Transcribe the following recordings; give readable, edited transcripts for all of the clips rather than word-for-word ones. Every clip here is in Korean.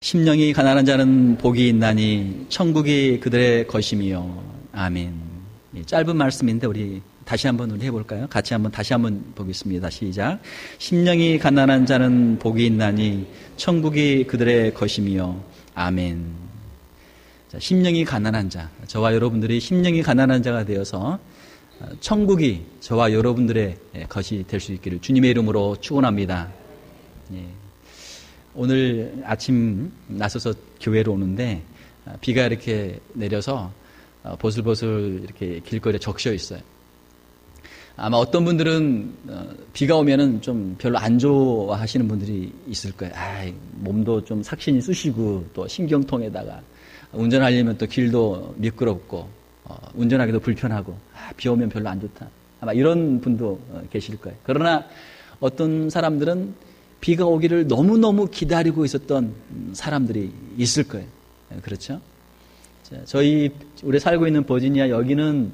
심령이 가난한 자는 복이 있나니 천국이 그들의 것이며. 아멘. 짧은 말씀인데 우리 다시 한번 우리 해볼까요? 같이 한번 다시 한번 보겠습니다. 시작. 심령이 가난한 자는 복이 있나니 천국이 그들의 것이며. 아멘. 자, 심령이 가난한 자, 저와 여러분들이 심령이 가난한 자가 되어서 천국이 저와 여러분들의 것이 될 수 있기를 주님의 이름으로 축원합니다. 예. 오늘 아침 나서서 교회로 오는데 비가 이렇게 내려서 보슬보슬 이렇게 길거리에 적셔 있어요. 아마 어떤 분들은 비가 오면은 좀 별로 안 좋아하시는 분들이 있을 거예요. 몸도 좀 삭신이 쑤시고 또 신경통에다가 운전하려면 또 길도 미끄럽고 운전하기도 불편하고 비 오면 별로 안 좋다. 아마 이런 분도 계실 거예요. 그러나 어떤 사람들은 비가 오기를 너무너무 기다리고 있었던 사람들이 있을 거예요. 그렇죠? 우리 살고 있는 버지니아 여기는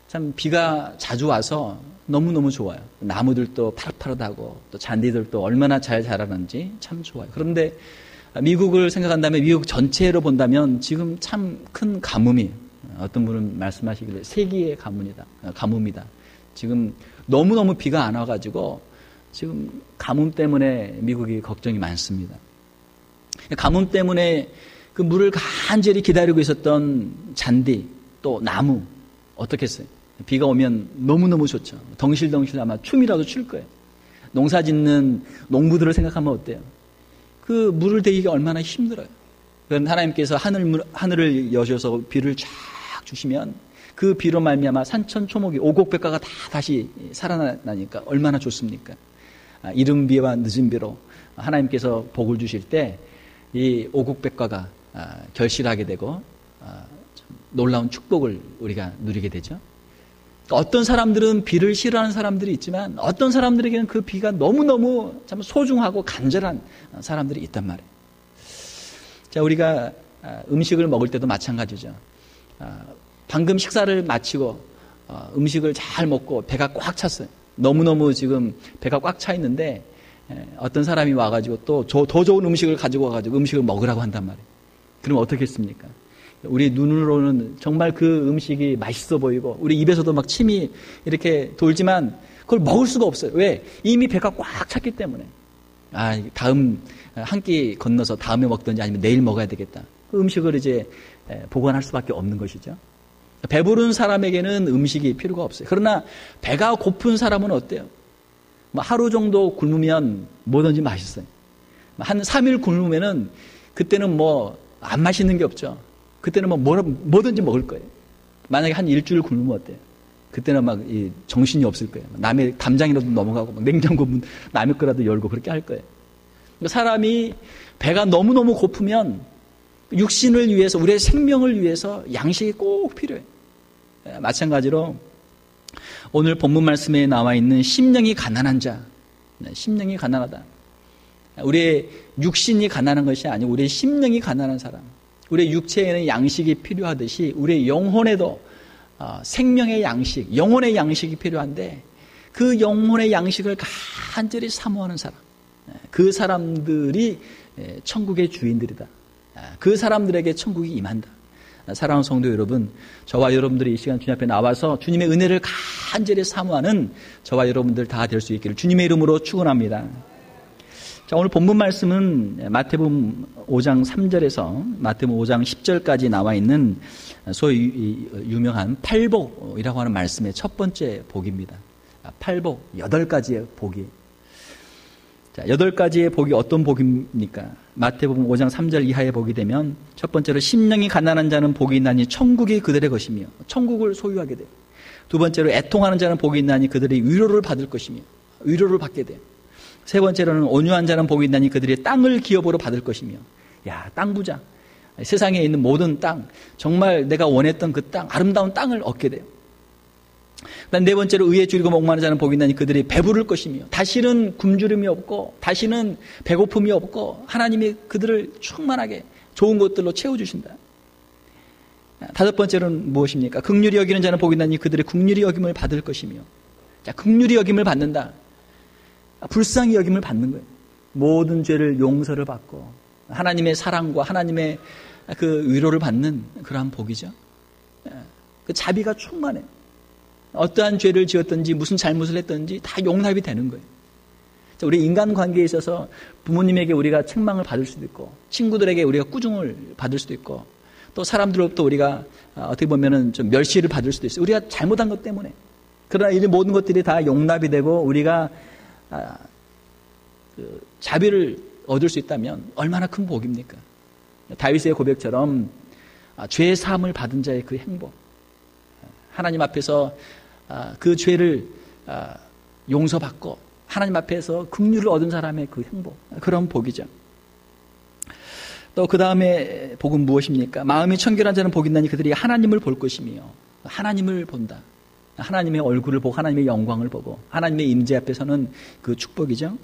참 비가 자주 와서 너무너무 좋아요. 나무들도 파릇파릇하고 또 잔디들도 얼마나 잘 자라는지 참 좋아요. 그런데 미국을 생각한다면 미국 전체로 본다면 지금 참 큰 가뭄이에요. 어떤 분은 말씀하시길래 세기의 가뭄이다. 지금 너무너무 비가 안 와가지고 지금 가뭄 때문에 미국이 걱정이 많습니다. 가뭄 때문에 그 물을 간절히 기다리고 있었던 잔디 또 나무 어떻겠어요? 비가 오면 너무너무 좋죠. 덩실덩실 아마 춤이라도 출 거예요. 농사 짓는 농부들을 생각하면 어때요? 그 물을 대기가 얼마나 힘들어요. 그런데 하나님께서 하늘을 여셔서 비를 쫙 주시면 그 비로 말미암아 산천초목이 오곡백과가 다 다시 살아나니까 얼마나 좋습니까? 이른 비와 늦은 비로 하나님께서 복을 주실 때 이 오곡백과가 결실하게 되고 놀라운 축복을 우리가 누리게 되죠. 어떤 사람들은 비를 싫어하는 사람들이 있지만 어떤 사람들에게는 그 비가 너무너무 참 소중하고 간절한 사람들이 있단 말이에요. 자, 우리가 음식을 먹을 때도 마찬가지죠. 방금 식사를 마치고 음식을 잘 먹고 배가 꽉 찼어요. 너무너무 지금 배가 꽉 차 있는데 어떤 사람이 와가지고 또 더 좋은 음식을 가지고 와가지고 음식을 먹으라고 한단 말이에요. 그럼 어떻게 했습니까? 우리 눈으로는 정말 그 음식이 맛있어 보이고 우리 입에서도 막 침이 이렇게 돌지만 그걸 먹을 수가 없어요. 왜? 이미 배가 꽉 찼기 때문에. 다음 한 끼 건너서 다음에 먹든지 아니면 내일 먹어야 되겠다. 그 음식을 이제 보관할 수밖에 없는 것이죠. 배부른 사람에게는 음식이 필요가 없어요. 그러나 배가 고픈 사람은 어때요? 하루 정도 굶으면 뭐든지 맛있어요. 한 3일 굶으면은 그때는 안 맛있는 게 없죠. 그때는 뭐든지 먹을 거예요. 만약에 한 일주일 굶으면 어때요? 그때는 정신이 없을 거예요. 남의 담장이라도 넘어가고 냉장고 문 남의 거라도 열고 그렇게 할 거예요. 사람이 배가 너무너무 고프면 육신을 위해서 우리의 생명을 위해서 양식이 꼭 필요해요. 마찬가지로 오늘 본문 말씀에 나와 있는 심령이 가난한 자, 심령이 가난하다. 우리의 육신이 가난한 것이 아니고 우리의 심령이 가난한 사람. 우리의 육체에는 양식이 필요하듯이 우리의 영혼에도 생명의 양식, 영혼의 양식이 필요한데 그 영혼의 양식을 간절히 사모하는 사람. 그 사람들이 천국의 주인들이다. 그 사람들에게 천국이 임한다. 사랑하는 성도 여러분, 저와 여러분들이 이 시간 주님 앞에 나와서 주님의 은혜를 간절히 사모하는 저와 여러분들 다 될 수 있기를 주님의 이름으로 축원합니다. 자, 오늘 본문 말씀은 마태복음 5장 3절에서 마태복음 5장 10절까지 나와 있는 소위 유명한 팔복이라고 하는 말씀의 첫 번째 복입니다. 팔복, 8가지의 복이. 자, 8가지의 복이 어떤 복입니까? 마태복음 5장 3절 이하의 복이 되면 첫 번째로 심령이 가난한 자는 복이 있나니 천국이 그들의 것이며 천국을 소유하게 돼요. 두 번째로 애통하는 자는 복이 있나니 그들이 위로를 받을 것이며 위로를 받게 돼요. 세 번째로는 온유한 자는 복이 있나니 그들이 땅을 기업으로 받을 것이며 땅 부자. 세상에 있는 모든 땅, 정말 내가 원했던 그 땅, 아름다운 땅을 얻게 돼요. 그다음 네 번째로 의에 줄이고 목마른 자는 복이 있나니 그들이 배부를 것이며 다시는 굶주림이 없고 다시는 배고픔이 없고 하나님이 그들을 충만하게 좋은 것들로 채워주신다. 다섯 번째로는 무엇입니까? 긍휼히 여기는 자는 복이 있나니 그들의 긍휼히 여김을 받을 것이며. 자, 긍휼히 여김을 받는다. 불쌍히 여김을 받는 거예요. 모든 죄를 용서를 받고 하나님의 사랑과 하나님의 그 위로를 받는 그러한 복이죠. 그 자비가 충만해. 어떠한 죄를 지었든지 무슨 잘못을 했든지 다 용납이 되는 거예요. 우리 인간관계에 있어서 부모님에게 우리가 책망을 받을 수도 있고, 친구들에게 우리가 꾸중을 받을 수도 있고, 또 사람들로부터 우리가 어떻게 보면은 좀 멸시를 받을 수도 있어요. 우리가 잘못한 것 때문에. 그러나 이 모든 것들이 다 용납이 되고 우리가 그 자비를 얻을 수 있다면 얼마나 큰 복입니까? 다윗의 고백처럼 죄의 사함을 받은 자의 그 행복, 하나님 앞에서 그 죄를 용서받고 하나님 앞에서 긍휼을 얻은 사람의 그 행복, 그런 복이죠. 또 그 다음에 복은 무엇입니까? 마음이 청결한 자는 복이 있나니 그들이 하나님을 볼 것이며, 하나님을 본다. 하나님의 얼굴을 보고 하나님의 영광을 보고 하나님의 임재 앞에서는 그 축복이죠.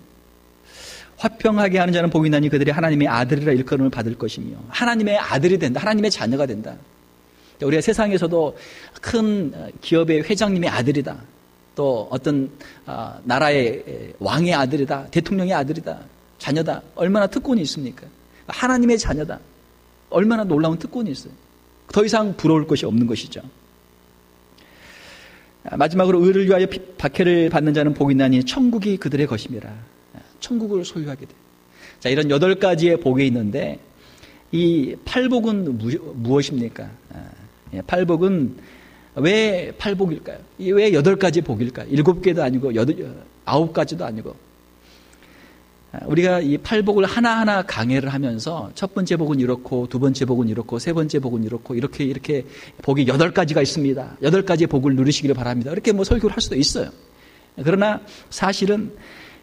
화평하게 하는 자는 복이 있나니 그들이 하나님의 아들이라 일컬음을 받을 것이며, 하나님의 아들이 된다. 하나님의 자녀가 된다. 우리가 세상에서도 큰 기업의 회장님의 아들이다, 또 어떤 나라의 왕의 아들이다, 대통령의 아들이다, 자녀다, 얼마나 특권이 있습니까? 하나님의 자녀다, 얼마나 놀라운 특권이 있어요. 더 이상 부러울 것이 없는 것이죠. 마지막으로 의를 위하여 박해를 받는 자는 복이 있나니 천국이 그들의 것임이라. 천국을 소유하게 돼. 자, 이런 8가지의 복이 있는데 이 팔복은 무엇입니까? 팔복은 왜 팔복일까요? 왜 8가지 복일까요? 7개도 아니고 9가지도 아니고. 우리가 이 팔복을 하나하나 강해를 하면서 첫 번째 복은 이렇고, 두 번째 복은 이렇고, 세 번째 복은 이렇고, 이렇게 복이 8가지가 있습니다. 8가지 복을 누리시기를 바랍니다. 이렇게 설교를 할 수도 있어요. 그러나 사실은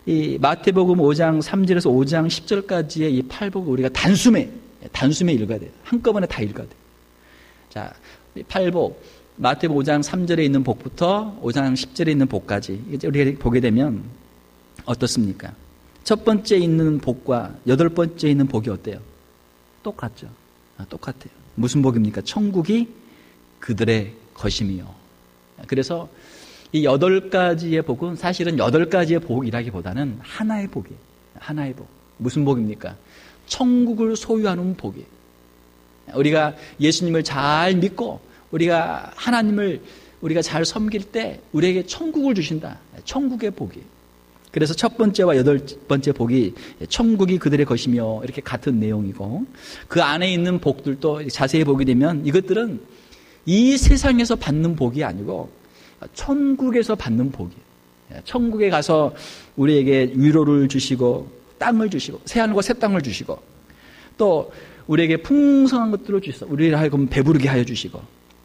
이 마태복음 5장 3절에서 5장 10절까지의 이 팔복을 우리가 단숨에 읽어야 돼요. 한꺼번에 다 읽어야 돼요. 자, 이 팔복, 마태복음 5장 3절에 있는 복부터 5장 10절에 있는 복까지 우리가 보게 되면 어떻습니까? 첫 번째 있는 복과 8번째 있는 복이 어때요? 똑같죠. 똑같아요. 무슨 복입니까? 천국이 그들의 것이며. 그래서 이 8가지의 복은 사실은 8가지의 복이라기보다는 하나의 복이에요. 하나의 복. 무슨 복입니까? 천국을 소유하는 복이에요. 우리가 예수님을 잘 믿고 우리가 하나님을 우리가 잘 섬길 때 우리에게 천국을 주신다. 천국의 복이에요. 그래서 첫 번째와 8번째 복이 천국이 그들의 것이며 이렇게 같은 내용이고, 그 안에 있는 복들도 자세히 보게 되면 이것들은 이 세상에서 받는 복이 아니고 천국에서 받는 복이에요. 천국에 가서 우리에게 위로를 주시고 땅을 주시고 새하늘과 새 땅을 주시고 또 우리에게 풍성한 것들을 주셔서 우리를 하여금 배부르게 하여 주시고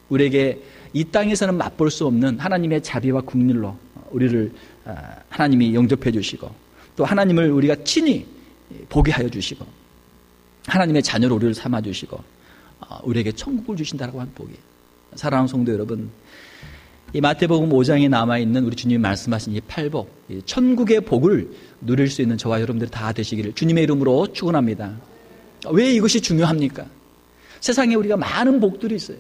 우리에게 이 땅에서는 맛볼 수 없는 하나님의 자비와 긍휼로 우리를 하나님이 영접해 주시고 또 하나님을 우리가 친히 보게 하여 주시고 하나님의 자녀로 우리를 삼아 주시고 우리에게 천국을 주신다라고 한 복이에요. 사랑하는 성도 여러분, 이 마태복음 5장에 남아있는 우리 주님이 말씀하신 이 팔복, 이 천국의 복을 누릴 수 있는 저와 여러분들 다 되시기를 주님의 이름으로 축원합니다. 왜 이것이 중요합니까? 세상에 우리가 많은 복들이 있어요.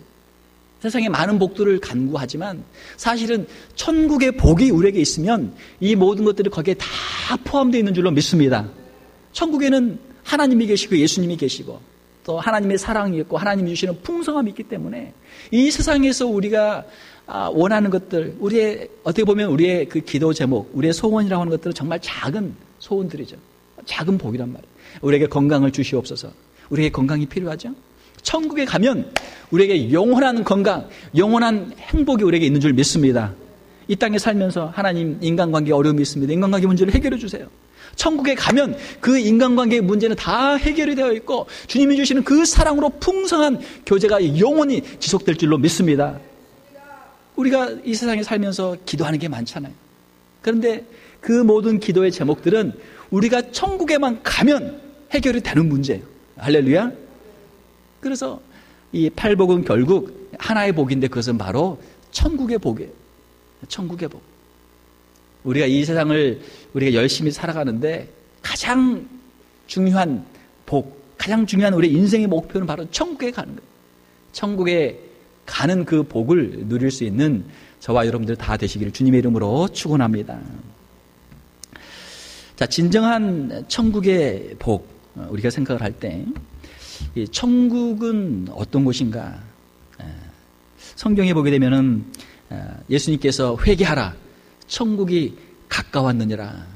세상에 많은 복들을 간구하지만 사실은 천국의 복이 우리에게 있으면 이 모든 것들이 거기에 다 포함되어 있는 줄로 믿습니다. 천국에는 하나님이 계시고 예수님이 계시고 또 하나님의 사랑이 있고 하나님이 주시는 풍성함이 있기 때문에 이 세상에서 우리가 원하는 것들, 우리의 어떻게 보면 우리의 그 기도 제목, 우리의 소원이라고 하는 것들은 정말 작은 소원들이죠. 작은 복이란 말이에요. 우리에게 건강을 주시옵소서. 우리에게 건강이 필요하죠. 천국에 가면 우리에게 영원한 건강, 영원한 행복이 우리에게 있는 줄 믿습니다. 이 땅에 살면서 하나님 인간관계에 어려움이 있습니다. 인간관계 문제를 해결해 주세요. 천국에 가면 그 인간관계의 문제는 다 해결이 되어 있고 주님이 주시는 그 사랑으로 풍성한 교제가 영원히 지속될 줄로 믿습니다. 우리가 이 세상에 살면서 기도하는 게 많잖아요. 그런데 그 모든 기도의 제목들은 우리가 천국에만 가면 해결이 되는 문제예요. 할렐루야. 그래서 이 팔복은 결국 하나의 복인데 그것은 바로 천국의 복이에요. 천국의 복. 우리가 이 세상을 우리가 열심히 살아가는데 가장 중요한 복, 가장 중요한 우리 인생의 목표는 바로 천국에 가는 거예요. 천국에 가는 그 복을 누릴 수 있는 저와 여러분들 다 되시기를 주님의 이름으로 축원합니다. 자, 진정한 천국의 복, 우리가 생각을 할 때 천국은 어떤 곳인가? 성경에 보게 되면은 예수님께서 회개하라, 천국이 가까웠느니라.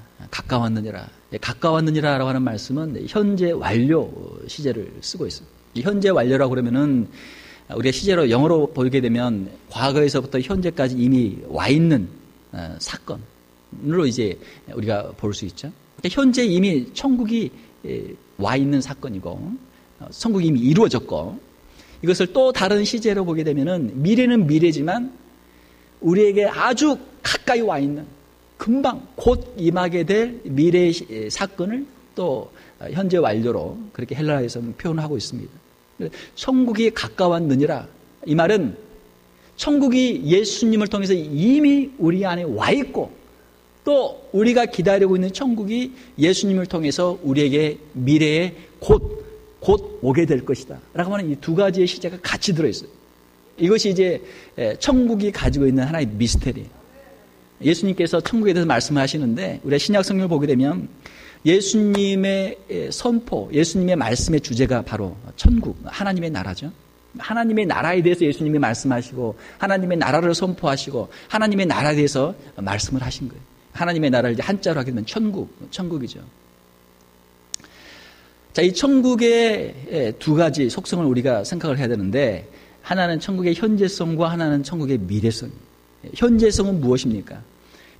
가까웠느니라라고 하는 말씀은 현재 완료 시제를 쓰고 있어요. 현재 완료라고 그러면은 우리가 시제로 영어로 보게 되면 과거에서부터 현재까지 이미 와 있는 사건으로 이제 우리가 볼 수 있죠. 현재 이미 천국이 와 있는 사건이고, 천국이 이미 이루어졌고, 이것을 또 다른 시제로 보게 되면은 미래는 미래지만 우리에게 아주 가까이 와 있는, 금방 곧 임하게 될 미래의 사건을 또 현재 완료로 그렇게 헬라어에서는 표현하고 있습니다. 천국이 가까웠느니라, 이 말은 천국이 예수님을 통해서 이미 우리 안에 와 있고, 또 우리가 기다리고 있는 천국이 예수님을 통해서 우리에게 미래에 곧 오게 될 것이다 라고 하는 이 두 가지의 시제가 같이 들어있어요. 이것이 이제 천국이 가지고 있는 하나의 미스테리예요. 예수님께서 천국에 대해서 말씀하시는데, 우리가 신약 성경을 보게 되면 예수님의 선포, 예수님의 말씀의 주제가 바로 천국, 하나님의 나라죠. 하나님의 나라에 대해서 예수님이 말씀하시고, 하나님의 나라를 선포하시고, 하나님의 나라에 대해서 말씀을 하신 거예요. 하나님의 나라를 이제 한자로 하게 되면 천국이죠. 자, 이 천국의 두 가지 속성을 우리가 생각을 해야 되는데, 하나는 천국의 현재성과 하나는 천국의 미래성. 현재성은 무엇입니까?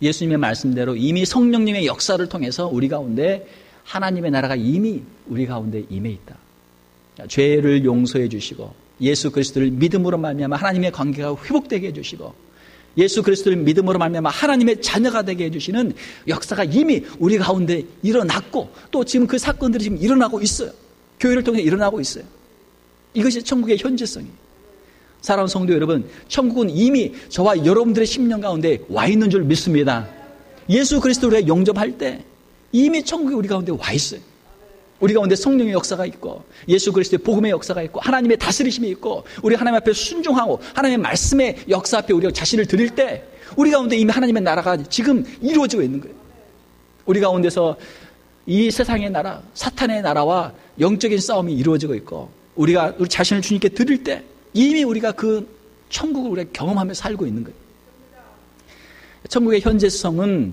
예수님의 말씀대로 이미 성령님의 역사를 통해서 우리 가운데 하나님의 나라가 이미 우리 가운데 임해 있다. 죄를 용서해 주시고, 예수 그리스도를 믿음으로 말미암아 하나님의 관계가 회복되게 해주시고, 예수 그리스도를 믿음으로 말미암아 하나님의 자녀가 되게 해주시는 역사가 이미 우리 가운데 일어났고, 또 지금 그 사건들이 지금 일어나고 있어요. 교회를 통해 일어나고 있어요. 이것이 천국의 현재성이에요. 사랑하는 성도 여러분, 천국은 이미 저와 여러분들의 심령 가운데 와 있는 줄 믿습니다. 예수 그리스도를 영접할 때 이미 천국이 우리 가운데 와 있어요. 우리 가운데 성령의 역사가 있고, 예수 그리스도의 복음의 역사가 있고, 하나님의 다스리심이 있고, 우리 하나님 앞에 순종하고 하나님의 말씀의 역사 앞에 우리가 자신을 드릴 때 우리 가운데 이미 하나님의 나라가 지금 이루어지고 있는 거예요. 우리 가운데서 이 세상의 나라, 사탄의 나라와 영적인 싸움이 이루어지고 있고, 우리가 우리 자신을 주님께 드릴 때 이미 우리가 그 천국을 우리가 경험하며 살고 있는 거예요. 천국의 현재성은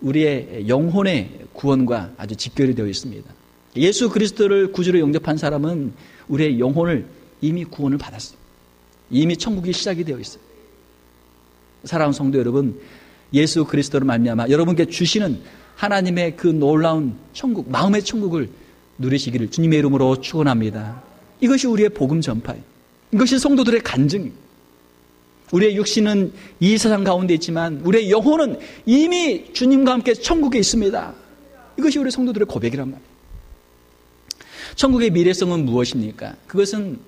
우리의 영혼의 구원과 아주 직결이 되어 있습니다. 예수 그리스도를 구주로 영접한 사람은 우리의 영혼을 이미 구원을 받았어요. 이미 천국이 시작이 되어 있어요. 사랑하는 성도 여러분, 예수 그리스도를 말미암아 여러분께 주시는 하나님의 그 놀라운 천국, 마음의 천국을 누리시기를 주님의 이름으로 축원합니다. 이것이 우리의 복음 전파예요. 이것이 성도들의 간증입니다. 우리의 육신은 이 세상 가운데 있지만 우리의 영혼은 이미 주님과 함께 천국에 있습니다. 이것이 우리 성도들의 고백이란 말이에요. 천국의 미래성은 무엇입니까? 그것은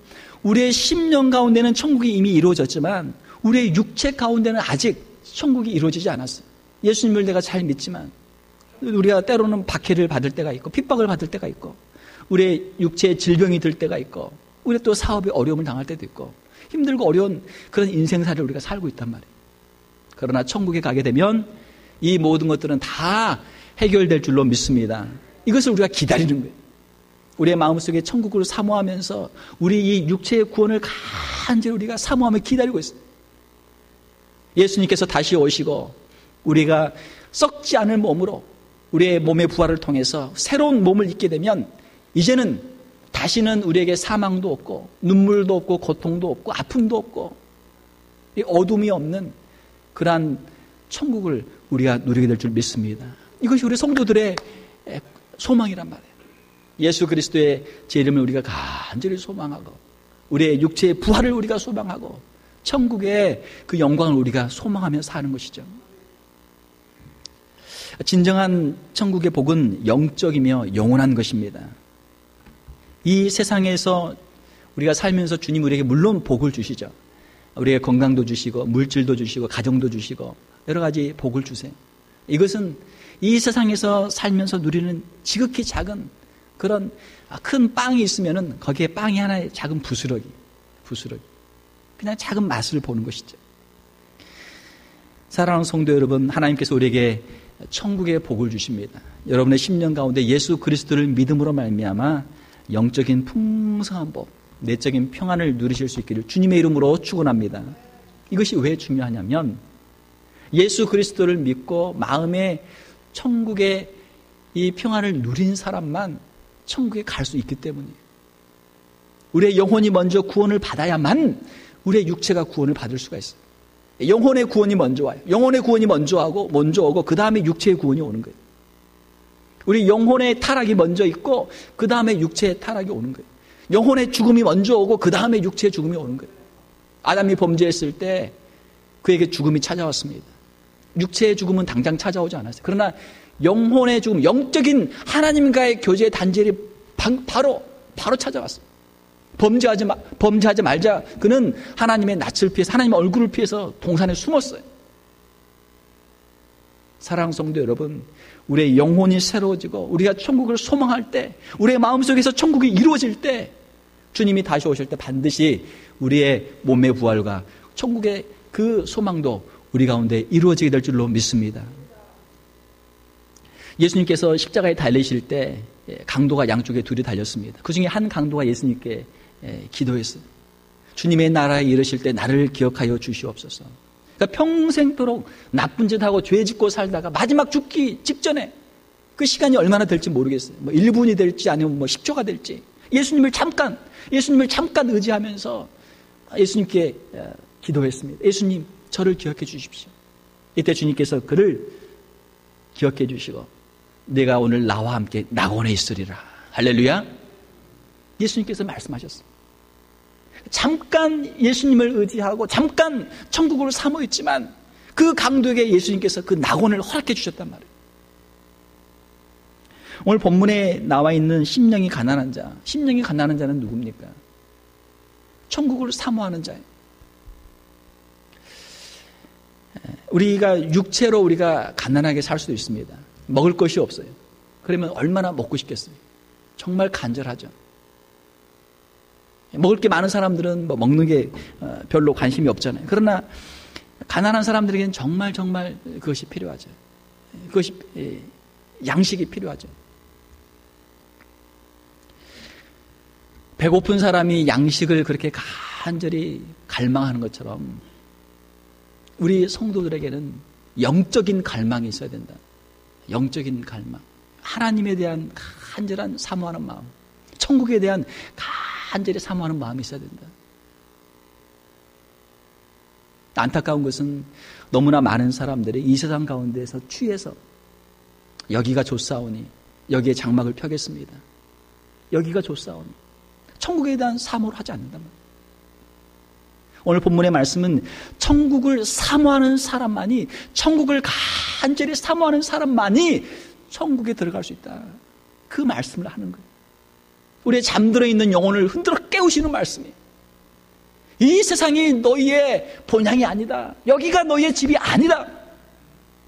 우리의 심령 가운데는 천국이 이미 이루어졌지만 우리의 육체 가운데는 아직 천국이 이루어지지 않았어요. 예수님을 내가 잘 믿지만 우리가 때로는 박해를 받을 때가 있고, 핍박을 받을 때가 있고, 우리의 육체에 질병이 들 때가 있고, 우리가 또 사업에 어려움을 당할 때도 있고, 힘들고 어려운 그런 인생사를 우리가 살고 있단 말이에요. 그러나 천국에 가게 되면 이 모든 것들은 다 해결될 줄로 믿습니다. 이것을 우리가 기다리는 거예요. 우리의 마음속에 천국을 사모하면서 우리 이 육체의 구원을 간절히 우리가 사모하며 기다리고 있어요. 예수님께서 다시 오시고 우리가 썩지 않을 몸으로 우리의 몸의 부활을 통해서 새로운 몸을 입게 되면 이제는 다시는 우리에게 사망도 없고 눈물도 없고 고통도 없고 아픔도 없고 어둠이 없는 그러한 천국을 우리가 누리게 될 줄 믿습니다. 이것이 우리 성도들의 소망이란 말이에요. 예수 그리스도의 제 이름을 우리가 간절히 소망하고 우리의 육체의 부활을 우리가 소망하고 천국의 그 영광을 우리가 소망하며 사는 것이죠. 진정한 천국의 복은 영적이며 영원한 것입니다. 이 세상에서 우리가 살면서 주님 우리에게 물론 복을 주시죠. 우리에게 건강도 주시고 물질도 주시고 가정도 주시고 여러 가지 복을 주세요. 이것은 이 세상에서 살면서 누리는 지극히 작은 그런 큰 빵이 있으면은 거기에 빵이 하나의 작은 부스러기 그냥 작은 맛을 보는 것이죠. 사랑하는 성도 여러분, 하나님께서 우리에게 천국의 복을 주십니다. 여러분의 심령 가운데 예수 그리스도를 믿음으로 말미암아 영적인 풍성한 복, 내적인 평안을 누리실 수 있기를 주님의 이름으로 축원합니다. 이것이 왜 중요하냐면 예수 그리스도를 믿고 마음에 천국의 이 평안을 누린 사람만 천국에 갈 수 있기 때문이에요. 우리의 영혼이 먼저 구원을 받아야만 우리의 육체가 구원을 받을 수가 있어요. 영혼의 구원이 먼저 와요. 영혼의 구원이 먼저 오고 그 다음에 육체의 구원이 오는 거예요. 우리 영혼의 타락이 먼저 있고 그 다음에 육체의 타락이 오는 거예요. 영혼의 죽음이 먼저 오고 그 다음에 육체의 죽음이 오는 거예요. 아담이 범죄했을 때 그에게 죽음이 찾아왔습니다. 육체의 죽음은 당장 찾아오지 않았어요. 그러나 영혼의 죽음, 영적인 하나님과의 교제의 단절이 바로 찾아왔어요. 범죄하지 말자. 그는 하나님의 낯을 피해서 하나님의 얼굴을 피해서 동산에 숨었어요. 사랑하는 성도 여러분, 우리의 영혼이 새로워지고 우리가 천국을 소망할 때, 우리의 마음속에서 천국이 이루어질 때, 주님이 다시 오실 때 반드시 우리의 몸의 부활과 천국의 그 소망도 우리 가운데 이루어지게 될 줄로 믿습니다. 예수님께서 십자가에 달리실 때 강도가 양쪽에 둘이 달렸습니다. 그 중에 한 강도가 예수님께 기도했어요. 주님의 나라에 이르실 때 나를 기억하여 주시옵소서. 그러니까 평생도록 나쁜 짓하고 죄 짓고 살다가 마지막 죽기 직전에 그 시간이 얼마나 될지 모르겠어요. 뭐 1분이 될지 아니면 뭐 10초가 될지 예수님을 잠깐 의지하면서 예수님께 기도했습니다. 예수님, 저를 기억해 주십시오. 이때 주님께서 그를 기억해 주시고 내가 오늘 나와 함께 낙원에 있으리라. 할렐루야. 예수님께서 말씀하셨습니다. 잠깐 예수님을 의지하고 잠깐 천국을 사모했지만 그 강도에게 예수님께서 그 낙원을 허락해 주셨단 말이에요. 오늘 본문에 나와 있는 심령이 가난한 자는 누굽니까? 천국을 사모하는 자예요. 우리가 육체로 우리가 가난하게 살 수도 있습니다. 먹을 것이 없어요. 그러면 얼마나 먹고 싶겠어요? 정말 간절하죠. 먹을 게 많은 사람들은 뭐 먹는 게 별로 관심이 없잖아요. 그러나 가난한 사람들에게는 정말 그것이 필요하죠. 그것이 양식이 필요하죠. 배고픈 사람이 양식을 그렇게 간절히 갈망하는 것처럼 우리 성도들에게는 영적인 갈망이 있어야 된다. 영적인 갈망. 하나님에 대한 간절한 사모하는 마음. 천국에 대한 간절히 사모하는 마음이 있어야 된다. 안타까운 것은 너무나 많은 사람들이 이 세상 가운데서 취해서 여기가 좋사오니 여기에 장막을 펴겠습니다. 여기가 좋사오니 천국에 대한 사모를 하지 않는단 말이에요. 오늘 본문의 말씀은 천국을 사모하는 사람만이, 천국을 간절히 사모하는 사람만이 천국에 들어갈 수 있다. 그 말씀을 하는 거예요. 우리의 잠들어 있는 영혼을 흔들어 깨우시는 말씀이에요. 이 세상이 너희의 본향이 아니다. 여기가 너희의 집이 아니다.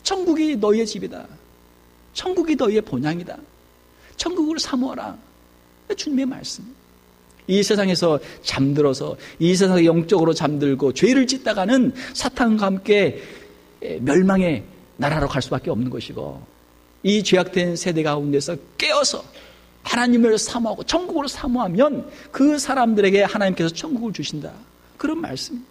천국이 너희의 집이다. 천국이 너희의 본향이다. 천국을 사모하라. 주님의 말씀. 이 세상에서 잠들어서 이 세상에 영적으로 잠들고 죄를 짓다가는 사탄과 함께 멸망의 나라로 갈 수밖에 없는 것이고, 이 죄악된 세대 가운데서 깨어서 하나님을 사모하고 천국을 사모하면 그 사람들에게 하나님께서 천국을 주신다. 그런 말씀.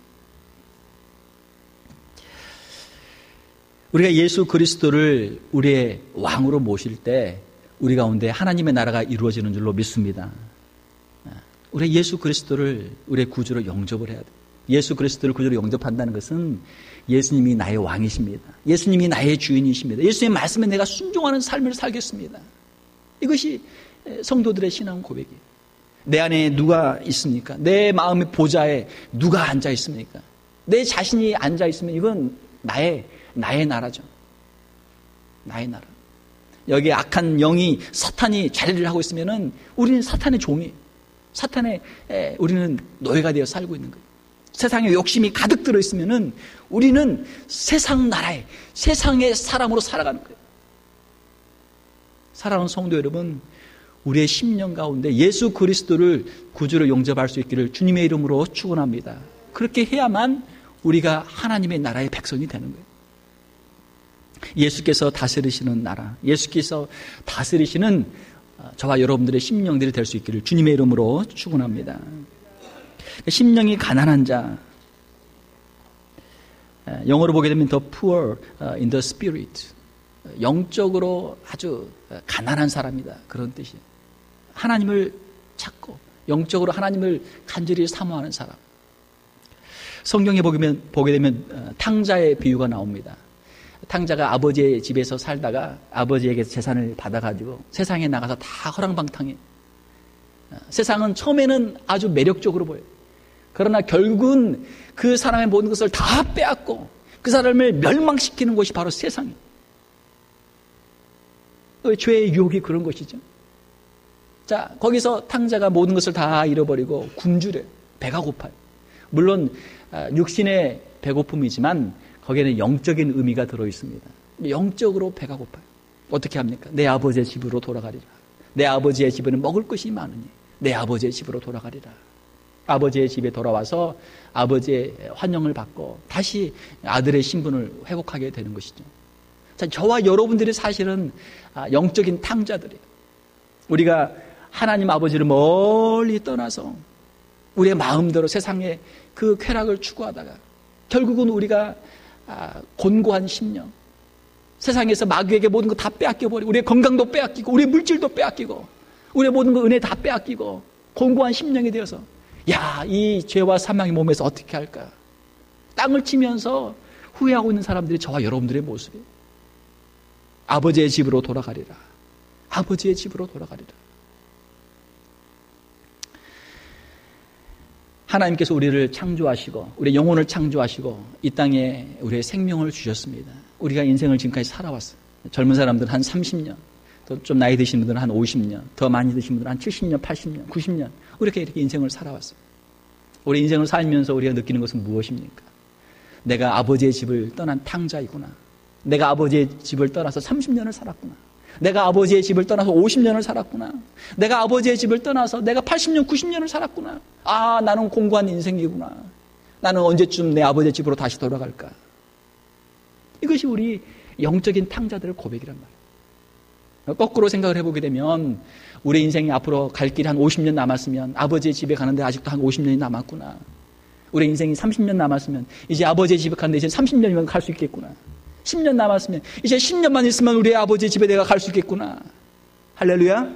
우리가 예수 그리스도를 우리의 왕으로 모실 때 우리 가운데 하나님의 나라가 이루어지는 줄로 믿습니다. 우리 예수 그리스도를 우리의 구주로 영접을 해야 돼요. 예수 그리스도를 구주로 영접한다는 것은 예수님이 나의 왕이십니다. 예수님이 나의 주인이십니다. 예수님의 말씀에 내가 순종하는 삶을 살겠습니다. 이것이 성도들의 신앙 고백이에요. 내 안에 누가 있습니까? 내 마음의 보좌에 누가 앉아 있습니까? 내 자신이 앉아 있으면 이건 나의 나라죠. 나의 나라. 여기에 악한 영이 사탄이 자리를 하고 있으면은 우리는 사탄의 종이에요. 우리는 노예가 되어 살고 있는 거예요. 세상에 욕심이 가득 들어있으면은 우리는 세상 나라에, 세상의 사람으로 살아가는 거예요. 사랑하는 성도 여러분, 우리의 심령 가운데 예수 그리스도를 구주로 영접할 수 있기를 주님의 이름으로 축원합니다. 그렇게 해야만 우리가 하나님의 나라의 백성이 되는 거예요. 예수께서 다스리시는 나라, 예수께서 다스리시는 저와 여러분들의 심령들이 될 수 있기를 주님의 이름으로 축원합니다. 심령이 가난한 자, 영어로 보게 되면 the poor in the spirit, 영적으로 아주 가난한 사람이다, 그런 뜻이에요. 하나님을 찾고 영적으로 하나님을 간절히 사모하는 사람. 성경에 보게 되면 탕자의 비유가 나옵니다. 탕자가 아버지의 집에서 살다가 아버지에게 재산을 받아가지고 세상에 나가서 다 허랑방탕해. 세상은 처음에는 아주 매력적으로 보여요. 그러나 결국은 그 사람의 모든 것을 다 빼앗고 그 사람을 멸망시키는 것이 바로 세상이에요. 죄의 유혹이 그런 것이죠. 자, 거기서 탕자가 모든 것을 다 잃어버리고 굶주려요. 배가 고파요. 물론 육신의 배고픔이지만 거기에는 영적인 의미가 들어있습니다. 영적으로 배가 고파요. 어떻게 합니까? 내 아버지의 집으로 돌아가리라. 내 아버지의 집에는 먹을 것이 많으니 내 아버지의 집으로 돌아가리라. 아버지의 집에 돌아와서 아버지의 환영을 받고 다시 아들의 신분을 회복하게 되는 것이죠. 자, 저와 여러분들이 사실은 영적인 탕자들이에요. 우리가 하나님 아버지를 멀리 떠나서 우리의 마음대로 세상의 그 쾌락을 추구하다가 결국은 우리가 곤고한 심령, 세상에서 마귀에게 모든 거 다 빼앗겨버리고 우리의 건강도 빼앗기고 우리의 물질도 빼앗기고 우리의 모든 거 은혜 다 빼앗기고 곤고한 심령이 되어서 야, 이 죄와 사망의 몸에서 어떻게 할까? 땅을 치면서 후회하고 있는 사람들이 저와 여러분들의 모습이에요. 아버지의 집으로 돌아가리라. 아버지의 집으로 돌아가리라. 하나님께서 우리를 창조하시고 우리의 영혼을 창조하시고 이 땅에 우리의 생명을 주셨습니다. 우리가 인생을 지금까지 살아왔어요. 젊은 사람들은 한 30년, 또 좀 나이 드신 분들은 한 50년, 더 많이 드신 분들은 한 70년, 80년, 90년 이렇게 인생을 살아왔어요. 우리 인생을 살면서 우리가 느끼는 것은 무엇입니까? 내가 아버지의 집을 떠난 탕자이구나. 내가 아버지의 집을 떠나서 30년을 살았구나. 내가 아버지의 집을 떠나서 50년을 살았구나. 내가 아버지의 집을 떠나서 내가 80년, 90년을 살았구나. 아, 나는 공고한 인생이구나. 나는 언제쯤 내 아버지의 집으로 다시 돌아갈까? 이것이 우리 영적인 탕자들의 고백이란 말이에요. 거꾸로 생각을 해보게 되면 우리 인생이 앞으로 갈 길이 한 50년 남았으면 아버지의 집에 가는데 아직도 한 50년이 남았구나. 우리 인생이 30년 남았으면 이제 아버지의 집에 가는데 이제 30년이면 갈 수 있겠구나. 10년 남았으면 이제 10년만 있으면 우리 아버지 집에 내가 갈 수 있겠구나. 할렐루야.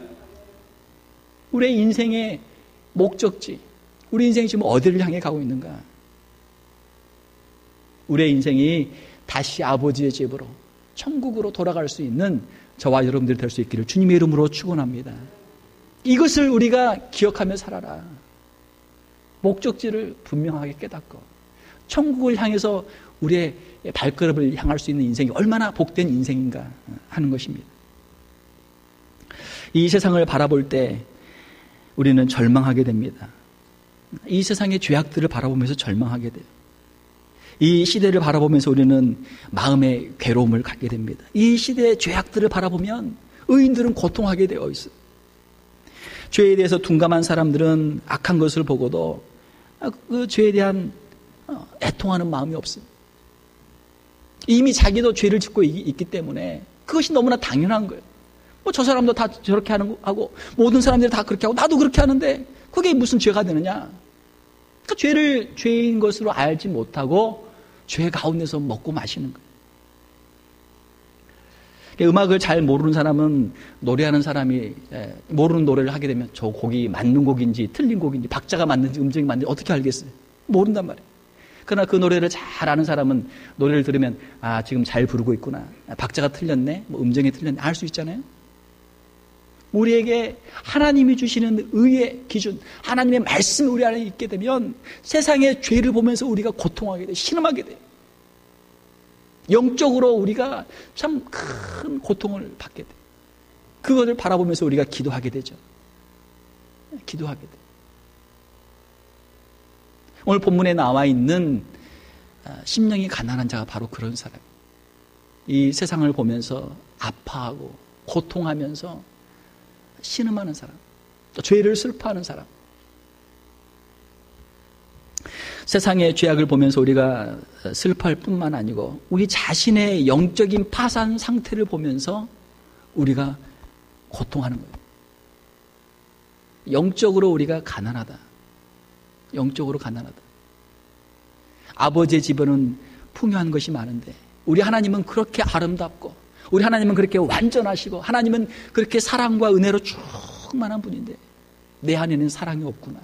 우리의 인생의 목적지, 우리 인생이 지금 어디를 향해 가고 있는가? 우리의 인생이 다시 아버지의 집으로, 천국으로 돌아갈 수 있는 저와 여러분들이 될 수 있기를 주님의 이름으로 축원합니다. 이것을 우리가 기억하며 살아라. 목적지를 분명하게 깨닫고 천국을 향해서 우리의 발걸음을 향할 수 있는 인생이 얼마나 복된 인생인가 하는 것입니다. 이 세상을 바라볼 때 우리는 절망하게 됩니다. 이 세상의 죄악들을 바라보면서 절망하게 돼요. 이 시대를 바라보면서 우리는 마음의 괴로움을 갖게 됩니다. 이 시대의 죄악들을 바라보면 의인들은 고통하게 되어 있어요. 죄에 대해서 둔감한 사람들은 악한 것을 보고도 그 죄에 대한 애통하는 마음이 없어요. 이미 자기도 죄를 짓고 있기 때문에 그것이 너무나 당연한 거예요. 뭐 저 사람도 다 저렇게 하고 모든 사람들이 다 그렇게 하고 나도 그렇게 하는데 그게 무슨 죄가 되느냐? 그 죄를 죄인 것으로 알지 못하고 죄 가운데서 먹고 마시는 거예요. 음악을 잘 모르는 사람은 노래하는 사람이 모르는 노래를 하게 되면 저 곡이 맞는 곡인지 틀린 곡인지 박자가 맞는지 음정이 맞는지 어떻게 알겠어요? 모른단 말이에요. 그러나 그 노래를 잘 아는 사람은 노래를 들으면 아, 지금 잘 부르고 있구나. 박자가 틀렸네. 뭐 음정이 틀렸네. 알 수 있잖아요. 우리에게 하나님이 주시는 의의 기준, 하나님의 말씀이 우리 안에 있게 되면 세상의 죄를 보면서 우리가 고통하게 돼요. 신음하게 돼요. 영적으로 우리가 참 큰 고통을 받게 돼요. 그것을 바라보면서 우리가 기도하게 되죠. 기도하게 돼요. 오늘 본문에 나와 있는 심령이 가난한 자가 바로 그런 사람이에요. 이 세상을 보면서 아파하고 고통하면서 신음하는 사람, 또 죄를 슬퍼하는 사람. 세상의 죄악을 보면서 우리가 슬퍼할 뿐만 아니고 우리 자신의 영적인 파산 상태를 보면서 우리가 고통하는 거예요. 영적으로 우리가 가난하다. 영적으로 가난하다. 아버지의 집에는 풍요한 것이 많은데 우리 하나님은 그렇게 아름답고 우리 하나님은 그렇게 완전하시고 하나님은 그렇게 사랑과 은혜로 충만한 분인데 내 안에는 사랑이 없구나.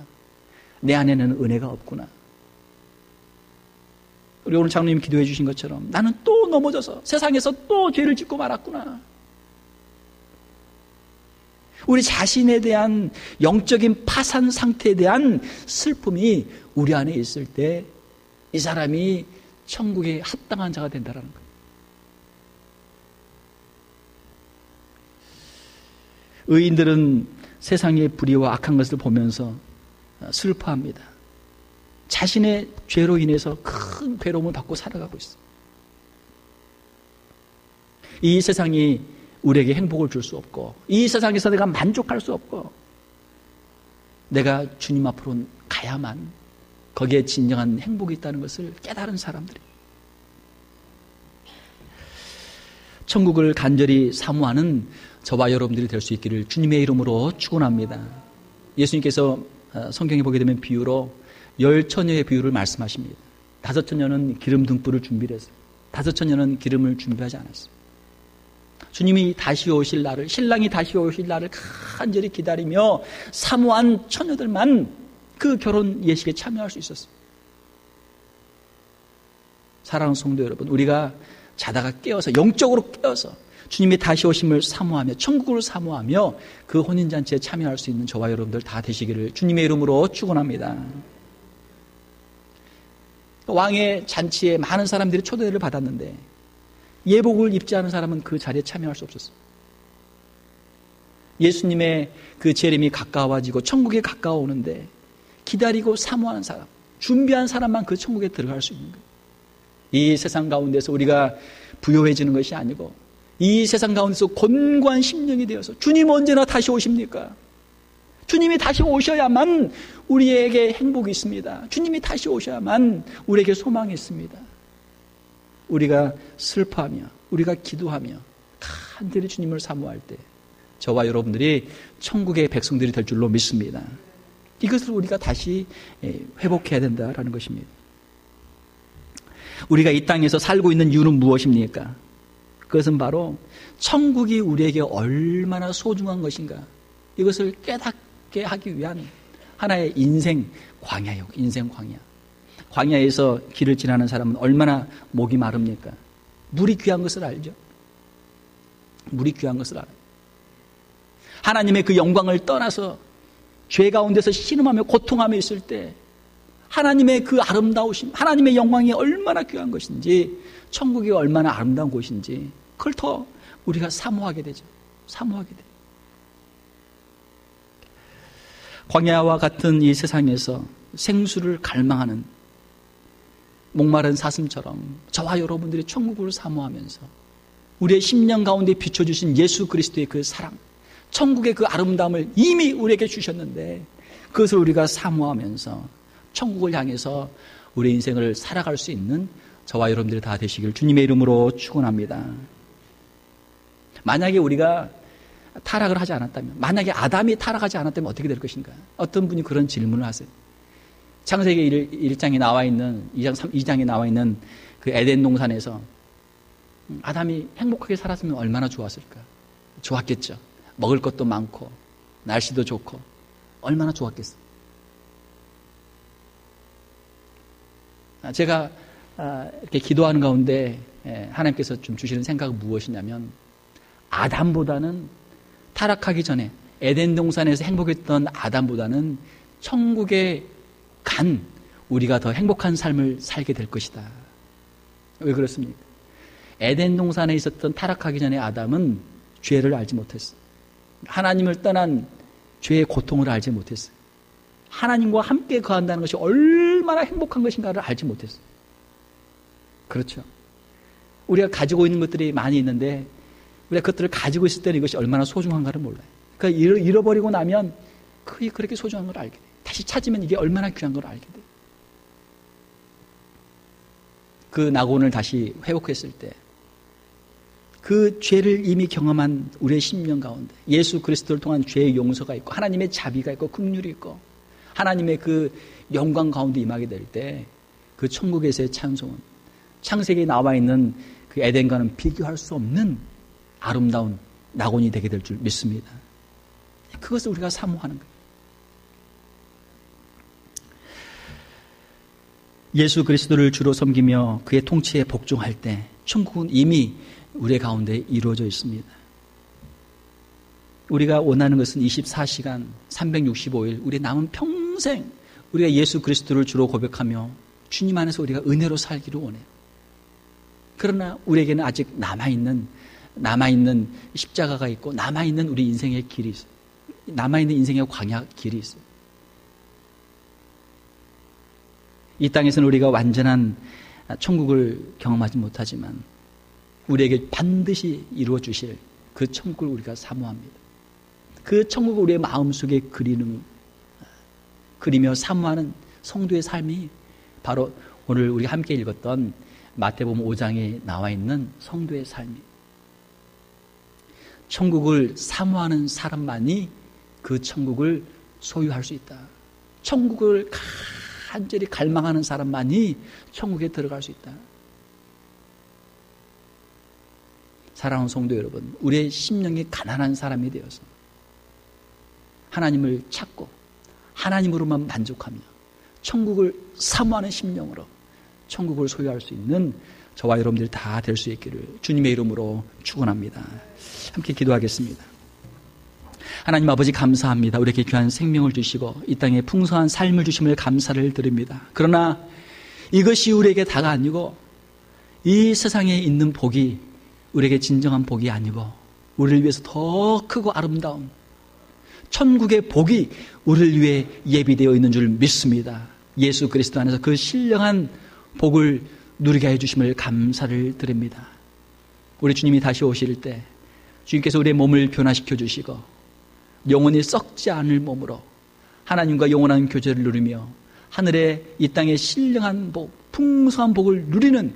내 안에는 은혜가 없구나. 우리 오늘 장로님 기도해 주신 것처럼 나는 또 넘어져서 세상에서 또 죄를 짓고 말았구나. 우리 자신에 대한 영적인 파산 상태에 대한 슬픔이 우리 안에 있을 때 이 사람이 천국에 합당한 자가 된다는 거예요. 의인들은 세상의 불의와 악한 것을 보면서 슬퍼합니다. 자신의 죄로 인해서 큰 괴로움을 받고 살아가고 있어요. 이 세상이 우리에게 행복을 줄 수 없고 이 세상에서 내가 만족할 수 없고 내가 주님 앞으로 가야만 거기에 진정한 행복이 있다는 것을 깨달은 사람들이 천국을 간절히 사모하는 저와 여러분들이 될 수 있기를 주님의 이름으로 축원합니다. 예수님께서 성경에 보게 되면 비유로 10처녀의 비유를 말씀하십니다. 5처녀는 기름 등불을 준비를 했어요. 5처녀는 기름을 준비하지 않았어요. 주님이 다시 오실 날을, 신랑이 다시 오실 날을 간절히 기다리며 사모한 처녀들만 그 결혼 예식에 참여할 수 있었어요. 사랑하는 성도 여러분, 우리가 자다가 깨어서 영적으로 깨어서 주님의 다시 오심을 사모하며 천국을 사모하며 그 혼인잔치에 참여할 수 있는 저와 여러분들 다 되시기를 주님의 이름으로 축원합니다. 왕의 잔치에 많은 사람들이 초대를 받았는데 예복을 입지 않은 사람은 그 자리에 참여할 수 없었어요. 예수님의 그 재림이 가까워지고 천국에 가까워오는데 기다리고 사모하는 사람, 준비한 사람만 그 천국에 들어갈 수 있는 거예요. 이 세상 가운데서 우리가 부요해지는 것이 아니고 이 세상 가운데서 곤고한 심령이 되어서 주님 언제나 다시 오십니까? 주님이 다시 오셔야만 우리에게 행복이 있습니다. 주님이 다시 오셔야만 우리에게 소망이 있습니다. 우리가 슬퍼하며 우리가 기도하며 간절히 주님을 사모할 때 저와 여러분들이 천국의 백성들이 될 줄로 믿습니다. 이것을 우리가 다시 회복해야 된다라는 것입니다. 우리가 이 땅에서 살고 있는 이유는 무엇입니까? 그것은 바로 천국이 우리에게 얼마나 소중한 것인가 이것을 깨닫게 하기 위한 하나의 인생 광야요. 인생 광야. 광야에서 길을 지나는 사람은 얼마나 목이 마릅니까? 물이 귀한 것을 알죠. 물이 귀한 것을 알아요. 하나님의 그 영광을 떠나서 죄 가운데서 신음하며 고통하며 있을 때 하나님의 그 아름다우심, 하나님의 영광이 얼마나 귀한 것인지, 천국이 얼마나 아름다운 곳인지 그걸 더 우리가 사모하게 되죠. 사모하게 돼요. 광야와 같은 이 세상에서 생수를 갈망하는 목마른 사슴처럼 저와 여러분들이 천국을 사모하면서 우리의 심령 가운데 비춰주신 예수 그리스도의 그 사랑, 천국의 그 아름다움을 이미 우리에게 주셨는데 그것을 우리가 사모하면서 천국을 향해서 우리의 인생을 살아갈 수 있는 저와 여러분들이 다 되시길 주님의 이름으로 축원합니다. 만약에 우리가 타락을 하지 않았다면, 만약에 아담이 타락하지 않았다면 어떻게 될 것인가? 어떤 분이 그런 질문을 하세요. 창세기 1장에 나와 있는 2장에 나와 있는 그 에덴 동산에서 아담이 행복하게 살았으면 얼마나 좋았을까? 좋았겠죠. 먹을 것도 많고 날씨도 좋고 얼마나 좋았겠어요. 제가 이렇게 기도하는 가운데 하나님께서 좀 주시는 생각은 무엇이냐면, 아담보다는 타락하기 전에 에덴 동산에서 행복했던 아담보다는 천국에 간 우리가 더 행복한 삶을 살게 될 것이다. 왜 그렇습니까? 에덴 동산에 있었던 타락하기 전에 아담은 죄를 알지 못했어요. 하나님을 떠난 죄의 고통을 알지 못했어요. 하나님과 함께 거한다는 것이 얼마나 행복한 것인가를 알지 못했어요. 그렇죠. 우리가 가지고 있는 것들이 많이 있는데 우리가 그것들을 가지고 있을 때는 이것이 얼마나 소중한가를 몰라요. 그러니까 잃어버리고 나면 그게 그렇게 소중한 걸 알게 돼요. 다시 찾으면 이게 얼마나 귀한 걸 알게 돼요. 그 낙원을 다시 회복했을 때 그 죄를 이미 경험한 우리의 심령 가운데 예수 그리스도를 통한 죄의 용서가 있고 하나님의 자비가 있고 긍휼이 있고 하나님의 그 영광 가운데 임하게 될 때 그 천국에서의 찬송은 창세기에 나와 있는 그 에덴과는 비교할 수 없는 아름다운 낙원이 되게 될 줄 믿습니다. 그것을 우리가 사모하는 거예요. 예수 그리스도를 주로 섬기며 그의 통치에 복종할 때 천국은 이미 우리 가운데 이루어져 있습니다. 우리가 원하는 것은 24시간 365일 우리 남은 평생 우리가 예수 그리스도를 주로 고백하며 주님 안에서 우리가 은혜로 살기를 원해요. 그러나 우리에게는 아직 남아있는 십자가가 있고 남아있는 우리 인생의 길이 있어요. 남아있는 인생의 광야 길이 있어요. 이 땅에서는 우리가 완전한 천국을 경험하지 못하지만 우리에게 반드시 이루어 주실 그 천국을 우리가 사모합니다. 그 천국을 우리의 마음속에 그리며 사모하는 성도의 삶이 바로 오늘 우리가 함께 읽었던 마태복음 5장에 나와 있는 성도의 삶이에요. 천국을 사모하는 사람만이 그 천국을 소유할 수 있다. 천국을 간절히 갈망하는 사람만이 천국에 들어갈 수 있다. 사랑하는 성도 여러분, 우리의 심령이 가난한 사람이 되어서 하나님을 찾고 하나님으로만 만족하며 천국을 사모하는 심령으로 천국을 소유할 수 있는 저와 여러분들이 다 될 수 있기를 주님의 이름으로 축원합니다. 함께 기도하겠습니다. 하나님 아버지 감사합니다. 우리에게 귀한 생명을 주시고 이 땅에 풍성한 삶을 주심을 감사를 드립니다. 그러나 이것이 우리에게 다가 아니고 이 세상에 있는 복이 우리에게 진정한 복이 아니고 우리를 위해서 더 크고 아름다운 천국의 복이 우리를 위해 예비되어 있는 줄 믿습니다. 예수 그리스도 안에서 그 신령한 복을 누리게 해주심을 감사를 드립니다. 우리 주님이 다시 오실 때 주님께서 우리의 몸을 변화시켜 주시고 영원히 썩지 않을 몸으로 하나님과 영원한 교제를 누리며 하늘의 이 땅의 신령한 복, 풍성한 복을 누리는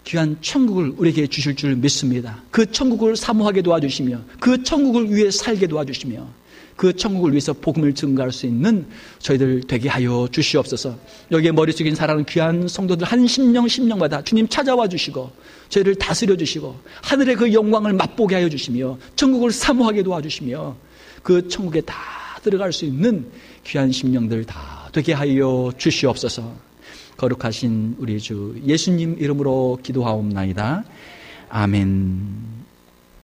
귀한 천국을 우리에게 주실 줄 믿습니다. 그 천국을 사모하게 도와주시며 그 천국을 위해 살게 도와주시며 그 천국을 위해서 복음을 증거할 수 있는 저희들 되게 하여 주시옵소서. 여기에 머릿속에 있는 사랑하는 귀한 성도들 한 심령마다 주님 찾아와 주시고 저희를 다스려 주시고 하늘의 그 영광을 맛보게 하여 주시며 천국을 사모하게 도와주시며 그 천국에 다 들어갈 수 있는 귀한 심령들 다 되게 하여 주시옵소서. 거룩하신 우리 주 예수님 이름으로 기도하옵나이다. 아멘.